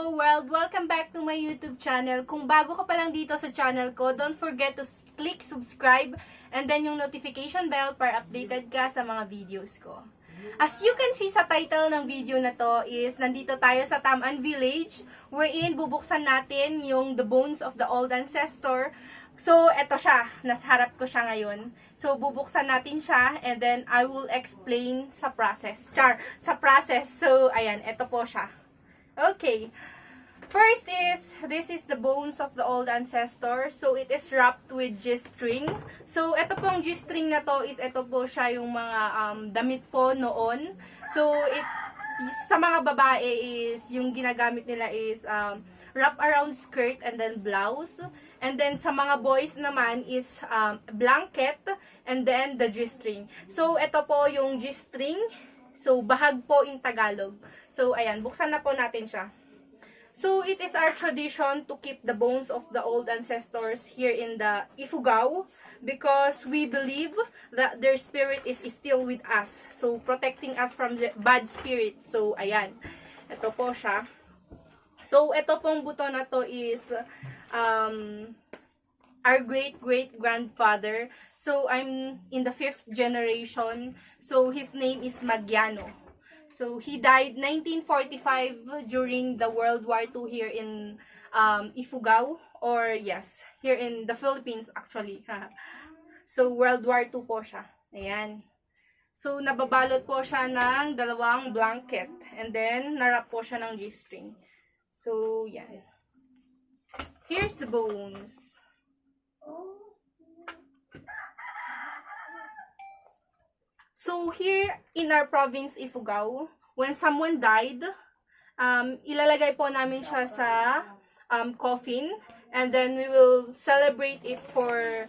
Hello world! Welcome back to my YouTube channel. Kung bago ka pa lang dito sa channel ko, don't forget to click subscribe and then yung notification bell para updated ka sa mga videos ko. As you can see sa title ng video na to is nandito tayo sa Tam-an Village wherein bubuksan natin yung the bones of the old ancestor. So, eto siya. Nasa harap ko siya ngayon. So, bubuksan natin siya and then I will explain sa process. Sa process. So, ayan. Eto po siya. Okay. First is, this is the bones of the old ancestor. So, it is wrapped with G-string. So, ito pong G-string na to is, ito po siya yung mga damit po noon. So, sa mga babae is, yung ginagamit nila is wrap around skirt and then blouse. And then, sa mga boys naman is blanket and then the G-string. So, ito po yung G-string. So, bahag po in Tagalog. So, ayan, buksan na po natin siya. So, it is our tradition to keep the bones of the old ancestors here in the Ifugao because we believe that their spirit is still with us. So, protecting us from the bad spirit. So, ayan. Ito po siya. So, ito pong buto na to is our great-great-grandfather. So, I'm in the 5th generation. So, his name is Magyano. So, he died 1945 during the World War II here in Ifugao. Or, yes, here in the Philippines actually. So, World War II po siya. Ayan. So, nababalot po siya ng 2 blanket. And then, narap po siya ng G-string. So, yan. Here's the bones. So, here in our province, Ifugao, when someone died, ilalagay po namin siya sa coffin. And then, we will celebrate it for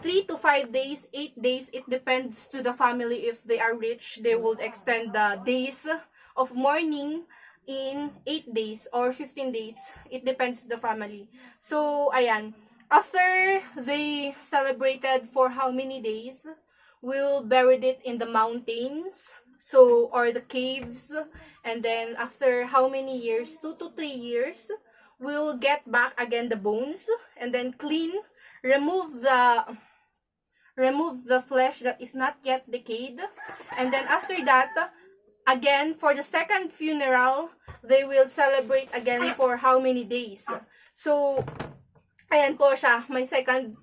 3 to 5 days, 8 days. It depends to the family. If they are rich, they will extend the days of mourning in 8 days or 15 days. It depends to the family. So, ayan. After they celebrated for how many days, we'll bury it in the mountains, so, or the caves, and then after how many years, 2 to 3 years, we'll get back again the bones, and then clean, remove the flesh that is not yet decayed, and then after that, again, for the second funeral, they will celebrate again for how many days. So, ayan po siya,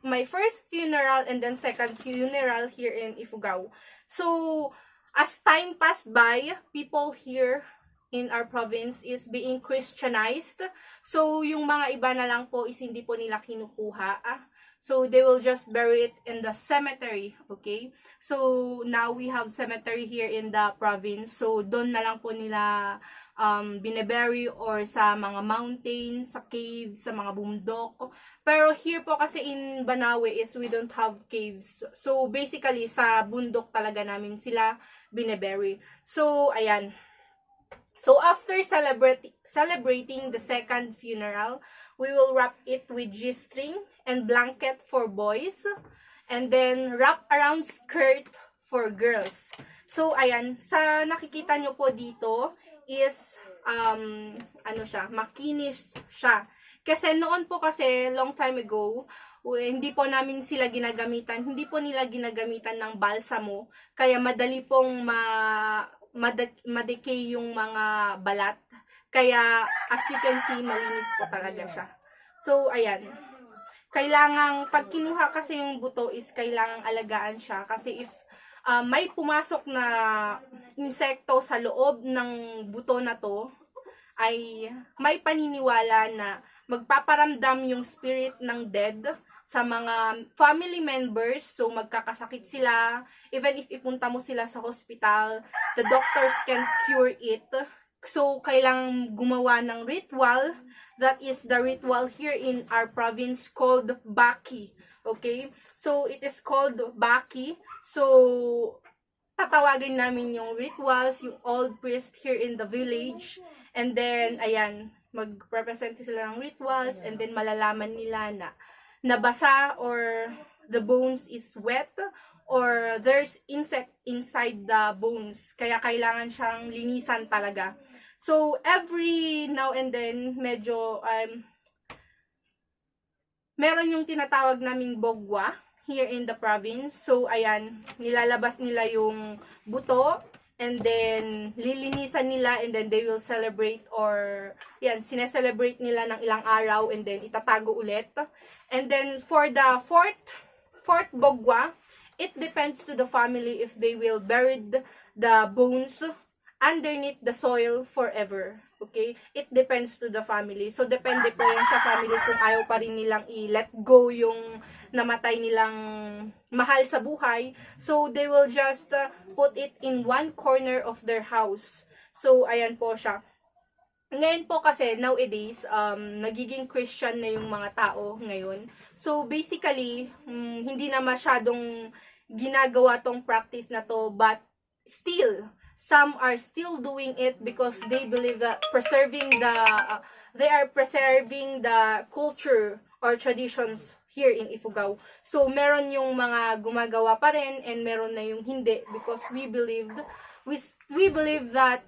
my first funeral and then second funeral here in Ifugao. So, as time passed by, people here in our province is being Christianized. So, yung mga iba na lang po is hindi po nila kinukuha. So, they will just bury it in the cemetery, okay? So, now we have cemetery here in the province. So, doon na lang po nila binebury or sa mga mountains, sa caves, sa mga bundok. Pero here po kasi in Banaue is we don't have caves. So, basically, sa bundok talaga namin sila binebury. So, ayan. So, after celebrating the second funeral, we will wrap it with G-string and blanket for boys. And then, wrap around skirt for girls. So, ayan. Sa nakikita nyo po dito is, ano siya, makinis siya. Kasi noon po kasi, long time ago, hindi po namin sila ginagamitan, hindi po nila ginagamitan ng balsamo. Kaya madali pong madecay yung mga balat. Kaya, as you can see, malinis po talaga siya. So, ayan. Kailangang, pag kinuha kasi yung buto is kailangang alagaan siya. Kasi if may pumasok na insekto sa loob ng buto na to, ay may paniniwala na magpaparamdam yung spirit ng dead sa mga family members. So, magkakasakit sila. Even if ipunta mo sila sa hospital, the doctors can cure it. So, kailangang gumawa ng ritual. That is the ritual here in our province called Baki. Okay? So, it is called Baki. So, tatawagin namin yung rituals, yung old priest here in the village. And then, ayan, mag-represent sila ng rituals. And then, malalaman nila na nabasa or the bones is wet or there's insect inside the bones. Kaya, kailangan siyang linisan talaga. So, every now and then, medyo, meron yung tinatawag naming bogwa here in the province. So, ayan, nilalabas nila yung buto, and then, lilinisan nila, and then they will celebrate, or, yan, sineselebrate nila ng ilang araw, and then, itatago ulit. And then, for the fourth bogwa, it depends to the family if they will bury the bones underneath the soil forever. Okay? It depends to the family. So, depende po yan sa family kung ayaw pa rin nilang i-let go yung namatay nilang mahal sa buhay. So, they will just put it in one corner of their house. So, ayan po siya. Ngayon po kasi, nowadays, nagiging Christian na yung mga tao ngayon. So, basically, hindi na masyadong ginagawa tong practice na to, but still, some are still doing it because they believe that they are preserving the culture or traditions here in Ifugao. So, meron yung mga gumagawa pa rin, and meron na yung hindi, because we believe that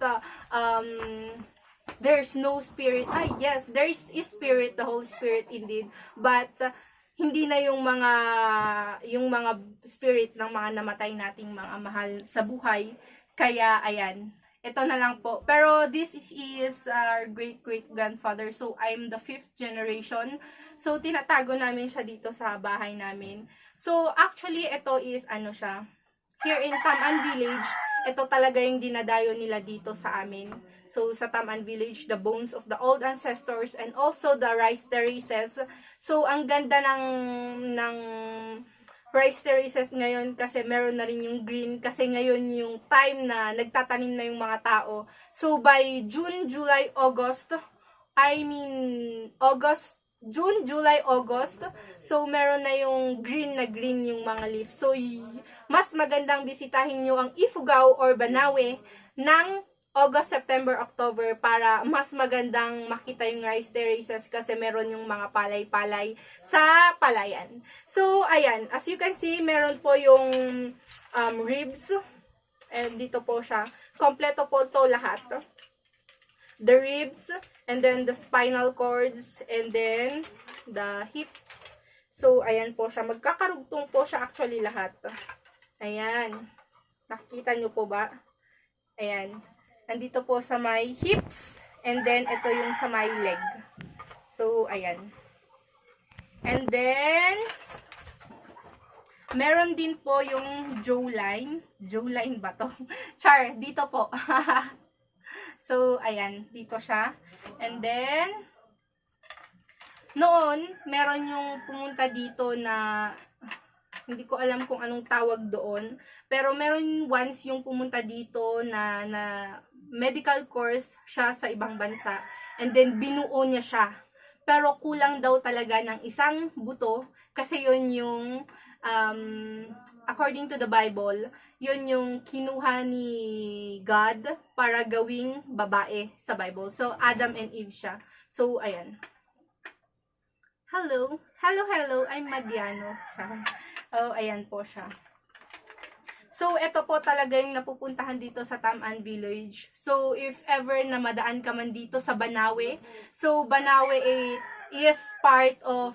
there's no spirit. Yes, there is spirit, the Holy Spirit indeed, but hindi na yung mga spirit ng mga namatay nating mga mahal sa buhay. Kaya, ayan. Ito na lang po. Pero, this is our great-great-grandfather. So, I'm the 5th generation. So, tinatago namin siya dito sa bahay namin. So, actually, ito is, siya. Here in Tam-an Village, ito talaga yung dinadayo nila dito sa amin. So, sa Tam-an Village, the bones of the old ancestors, and also the rice terraces. So, ang ganda ng rice terraces ngayon kasi meron na rin yung green, kasi ngayon yung time na nagtatanim na yung mga tao. So, by June, July, August, June, July, August, so meron na yung green yung mga leaves. So, mas magandang bisitahin nyo ang Ifugao or Banaue ng August, September, October para mas magandang makita yung rice terraces kasi meron yung mga palay-palay sa palayan. So, ayan. As you can see, meron po yung ribs. And dito po siya. Kompleto po to lahat. The ribs, and then the spinal cords, and then the hip. So, ayan po siya. Magkakarugtong po siya actually lahat. Ayan. Nakikita nyo po ba? Ayan. Nandito po sa may hips, and then ito yung sa may leg. So, ayan. And then, meron din po yung jawline. Jawline ba to? Char, dito po. So, ayan. Dito siya. And then, noon, meron yung pumunta dito na hindi ko alam kung anong tawag doon. Pero meron once yung pumunta dito na medical course siya sa ibang bansa. And then, binuo niya siya. Pero kulang daw talaga ng isang buto. Kasi yun yung, according to the Bible, yun yung kinuha ni God para gawing babae sa Bible. So, Adam and Eve siya. So, ayan. Hello. Hello. I'm Madiano. Oh, ayan po siya. So, ito po talaga yung napupuntahan dito sa Tam-an Village. So, if ever na madaan ka man dito sa Banaue, so Banaue is part of,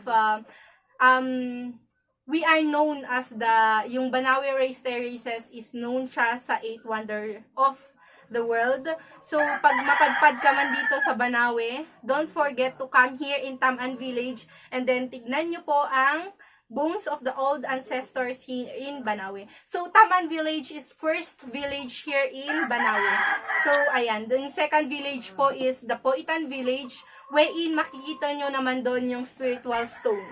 we are known as yung Banaue Rice Terraces is known siya sa 8 Wonder of the world. So, pag mapadpad ka man dito sa Banaue, don't forget to come here in Tam-an Village, and then tignan nyo po ang bones of the old ancestors here in Banaue. So, Tam-an Village is first village here in Banaue. So, ayan. The second village po is the Poitan Village, wherein makikita nyo naman doon yung spiritual stone.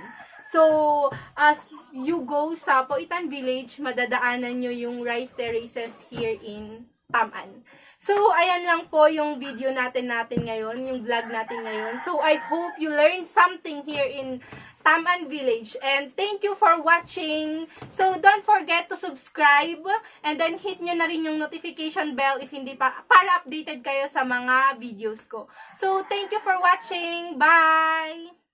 So, as you go sa Poitan Village, madadaanan nyo yung rice terraces here in Tam-an. So, ayan lang po yung video natin ngayon, yung vlog natin ngayon. So, I hope you learned something here in Tam-an Village. And thank you for watching. So, don't forget to subscribe. And then, hit nyo na rin yung notification bell if hindi pa, para updated kayo sa mga videos ko. So, thank you for watching. Bye!